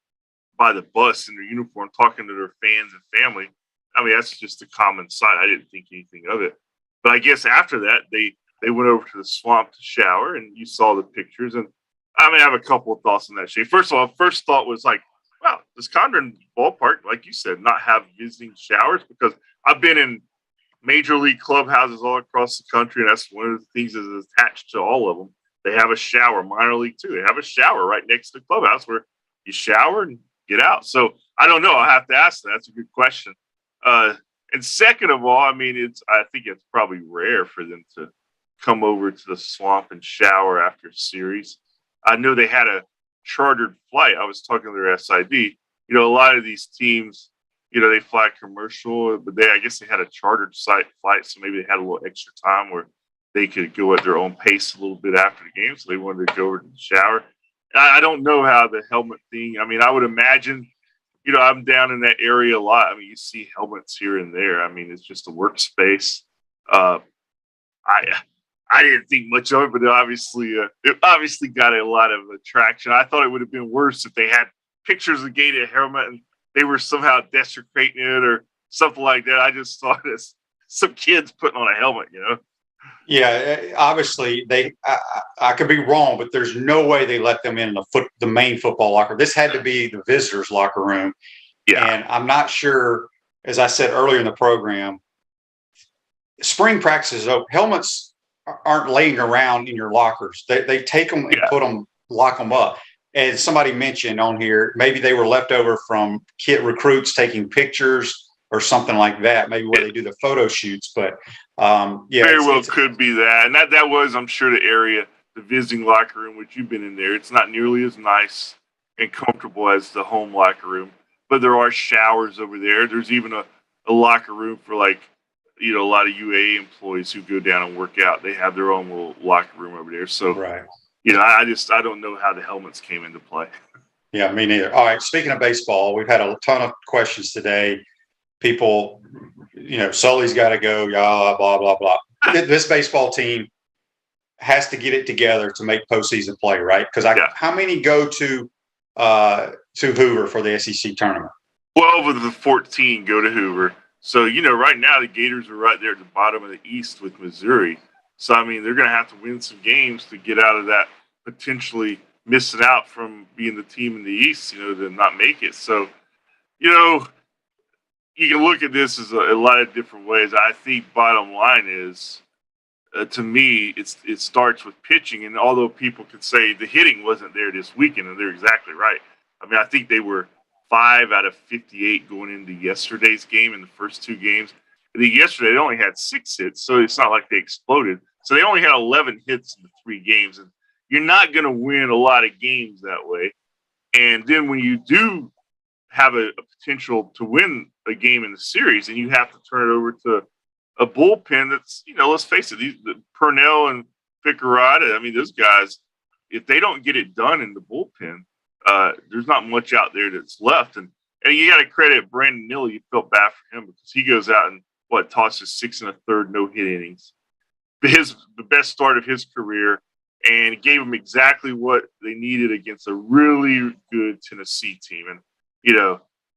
by the bus in their uniform talking to their fans and family. That's just a common sight. I didn't think anything of it. But I guess after that, they went over to the swamp to shower, and you saw the pictures. And I have a couple of thoughts on that, Shay. First of all, first thought was like, wow, does Condren Ballpark, like you said, not have visiting showers? Because I've been in major league clubhouses all across the country, and that's one of the things that is attached to all of them. They have a shower. Minor league too. They have a shower right next to the clubhouse where you shower and get out. So I don't know. I'll have to ask that. That's a good question. And second of all, I think it's probably rare for them to come over to the swamp and shower after a series. I know they had a chartered flight. I was talking to their SID. A lot of these teams, they fly commercial, but I guess they had a chartered flight, so maybe they had a little extra time where they could go at their own pace a little bit after the game, so they wanted to go over to the shower. I don't know how the helmet thing. I would imagine, I'm down in that area a lot. You see helmets here and there. It's just a workspace. I didn't think much of it, but it obviously got a lot of attraction. I thought it would have been worse if they had pictures of Gator helmet and they were somehow desecrating it or something like that. I just thought it's some kids putting on a helmet, Yeah, obviously I could be wrong, but there's no way they let them in the main football locker. This had to be the visitors' locker room. Yeah. And I'm not sure, as I said earlier in the program, spring practices, helmets aren't laying around in your lockers. They take them and put them, lock them up. As somebody mentioned on here, maybe they were left over from kid recruits taking pictures or something like that, maybe where they do the photo shoots. But very well could be that. And that was, I'm sure, the area, the visiting locker room, which you've been in there. It's not nearly as nice and comfortable as the home locker room, but there are showers over there. There's even a locker room for a lot of UA employees who go down and work out. They have their own little locker room over there. So, right. I don't know how the helmets came into play. Yeah, me neither. All right. Speaking of baseball, we've had a ton of questions today. People, Sully's got to go, blah, blah, blah. This baseball team has to get it together to make postseason play, right? Because how many go to Hoover for the SEC tournament? 12 of the 14 go to Hoover. So, right now the Gators are right there at the bottom of the East with Missouri. So, they're going to have to win some games to get out of that, potentially missing out from being the team in the East, to not make it. So, you can look at this as a lot of different ways. I think bottom line is, to me, it starts with pitching. And although people could say the hitting wasn't there this weekend, and they're exactly right. I think they were 5 out of 58 going into yesterday's game in the first 2 games. I think yesterday they only had 6 hits, so it's not like they exploded. So they only had 11 hits in the 3 games. And you're not going to win a lot of games that way. And then when you do have a potential to win a game in the series, and you have to turn it over to a bullpen that's, let's face it, Purnell and Ficarada, those guys, if they don't get it done in the bullpen, there's not much out there that's left. And you got to credit Brandon Nilly. You felt bad for him because he goes out and tosses 6 1/3 no-hit innings. The best start of his career, and gave them exactly what they needed against a really good Tennessee team. And,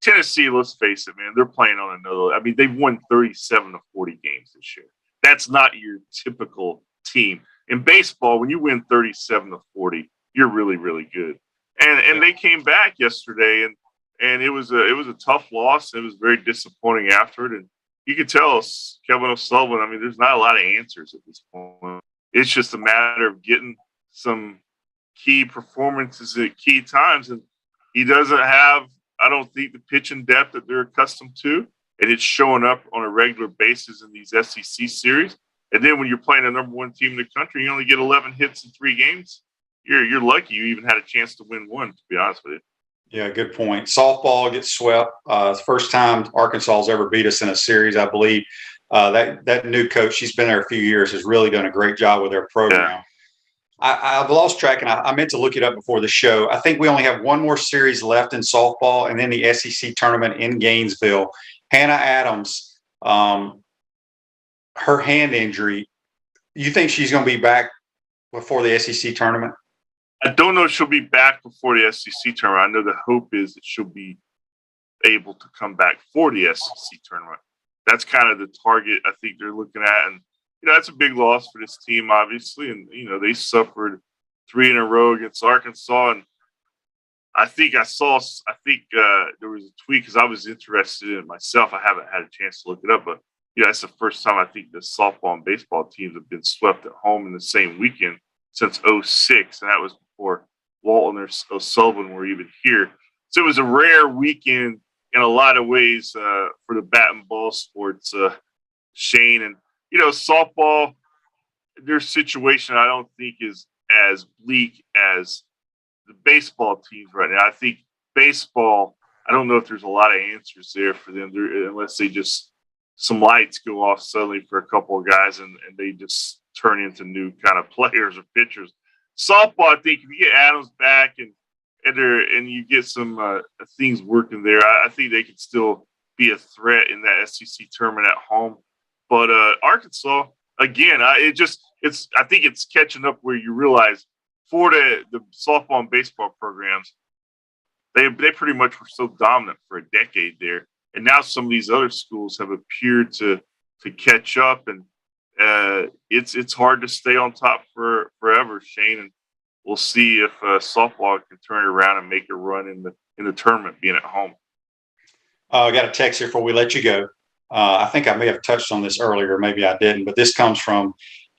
Tennessee, let's face it, man, they're playing on another. They've won 37 of 40 games this year. That's not your typical team. In baseball, when you win 37 of 40, you're really, really good. And they came back yesterday, and it was a tough loss. It was very disappointing after it. And you could tell Kevin O'Sullivan, there's not a lot of answers at this point. It's just a matter of getting some key performances at key times. And he doesn't have I don't think the pitching depth that they're accustomed to, and it's showing up on a regular basis in these SEC series. And then when you're playing a number one team in the country, you only get 11 hits in 3 games. You're lucky you even had a chance to win one, to be honest with you. Yeah, good point. Softball gets swept. It's the first time Arkansas has ever beat us in a series, I believe. That new coach, she's been there a few years, has really done a great job with their program. Yeah. I've lost track, and I meant to look it up before the show. I think we only have one more series left in softball, and then the SEC tournament in Gainesville. Hannah Adams, her hand injury, you think she's going to be back before the SEC tournament? I don't know if she'll be back before the SEC tournament. I know the hope is that she'll be able to come back for the SEC tournament. That's kind of the target I think they're looking at. And, that's a big loss for this team, obviously. And, they suffered 3 in a row against Arkansas. And I think there was a tweet because I was interested in it myself. I haven't had a chance to look it up. But, that's the first time I think the softball and baseball teams have been swept at home in the same weekend since 2006. And that was before Walton or O'Sullivan were even here. So it was a rare weekend in a lot of ways for the bat and ball sports, Shane. And, softball, their situation I don't think is as bleak as the baseball teams right now. I think baseball, I don't know if there's a lot of answers there for them unless they just some lights go off suddenly for a couple of guys and they just turn into new kind of players or pitchers. Softball, I think if you get Adams back and you get some things working there, I think they could still be a threat in that SEC tournament at home. But Arkansas, again, I think it's catching up where you realize for the softball and baseball programs, they pretty much were so dominant for a decade there, and now some of these other schools have appeared to catch up, and it's hard to stay on top for forever, Shane. And we'll see if softball can turn it around and make a run in the tournament, being at home. I got a text here before we let you go. I think I may have touched on this earlier, maybe I didn't, but this comes from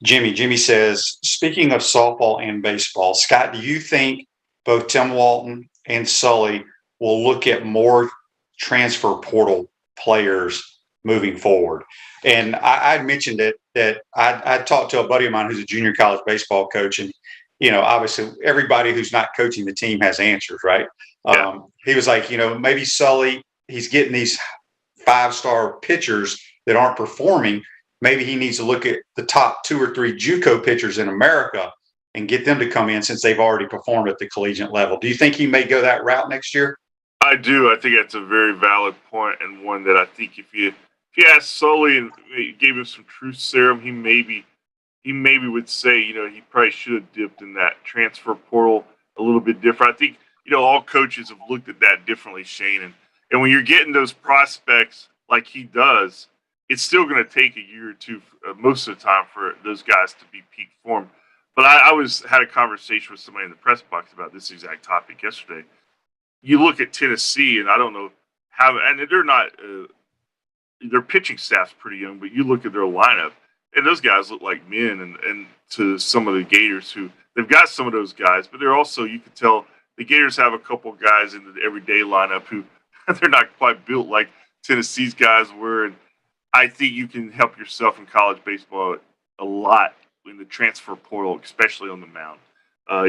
Jimmy. Jimmy says, speaking of softball and baseball, Scott, do you think both Tim Walton and Sully will look at more transfer portal players moving forward? And I mentioned that I talked to a buddy of mine who's a junior college baseball coach, and obviously everybody who's not coaching the team has answers, right? Yeah. He was like, maybe Sully, he's getting these 5-star pitchers that aren't performing. Maybe he needs to look at the top 2 or 3 JUCO pitchers in America and get them to come in since they've already performed at the collegiate level. Do you think he may go that route next year? I do. I think that's a very valid point, and one that I think if you ask Sully and gave him some truth serum, he maybe would say, he probably should have dipped in that transfer portal a little bit different. I think, all coaches have looked at that differently, Shane. And when you're getting those prospects like he does, it's still going to take a year or two most of the time for those guys to be peak form. But I had a conversation with somebody in the press box about this exact topic yesterday. You look at Tennessee, and I don't know how, and they're not, their pitching staff's pretty young, but you look at their lineup, and those guys look like men. And to some of the Gators who, they've got some of those guys, but they're also, you can tell the Gators have a couple of guys in the everyday lineup who they're not quite built like Tennessee's guys were. And I think you can help yourself in college baseball a lot in the transfer portal, especially on the mound.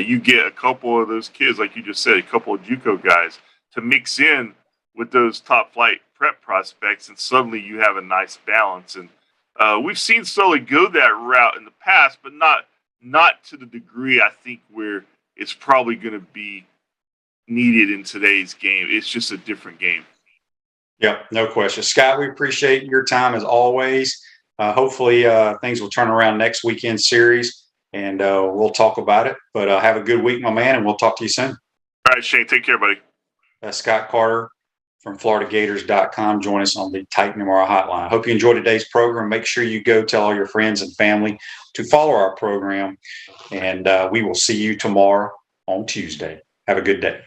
You get a couple of those kids, like you just said, a couple of JUCO guys to mix in with those top flight prep prospects, and suddenly you have a nice balance. And we've seen Sully go that route in the past, but not to the degree I think where it's probably going to be needed in today's game. It's just a different game. Yeah, no question. Scott, we appreciate your time as always. Hopefully things will turn around next weekend series, and we'll talk about it. But have a good week, my man, and we'll talk to you soon. All right, Shane, take care, buddy. Scott Carter from FloridaGators.com. Join us on the Titan MRI hotline. I hope you enjoyed today's program. Make sure you go tell all your friends and family to follow our program, and we will see you tomorrow on Tuesday. Have a good day.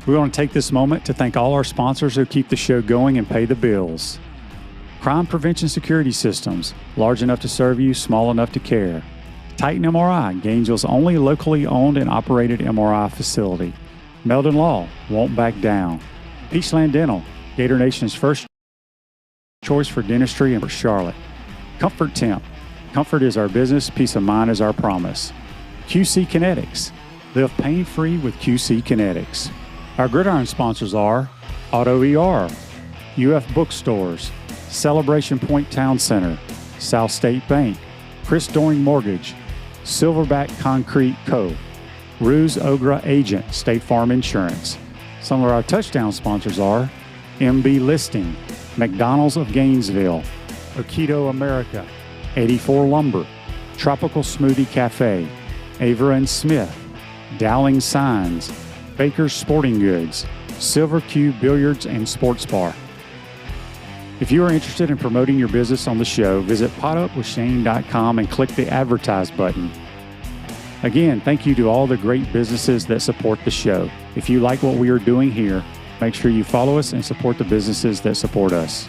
We want to take this moment to thank all our sponsors who keep the show going and pay the bills. Crime Prevention Security Systems, large enough to serve you, small enough to care. Titan MRI, Gainesville's only locally owned and operated MRI facility. Meldon Law won't back down. Peachland Dental, Gator Nation's first choice for dentistry in Charlotte. Comfort Temp. Comfort is our business, peace of mind is our promise. QC Kinetics. Live pain-free with QC Kinetics. Our Gridiron sponsors are Auto ER, UF Bookstores, Celebration Point Town Center, South State Bank, Chris Doring Mortgage, Silverback Concrete Co., Ruse Ogra Agent, State Farm Insurance. Some of our touchdown sponsors are MB Listing, McDonald's of Gainesville, Aikido America, 84 Lumber, Tropical Smoothie Cafe, Avera and Smith, Dowling Signs, Baker's Sporting Goods, Silver Cube Billiards and Sports Bar. If you are interested in promoting your business on the show, visit potupwithshane.com and click the Advertise button. Again, thank you to all the great businesses that support the show. If you like what we are doing here, make sure you follow us and support the businesses that support us.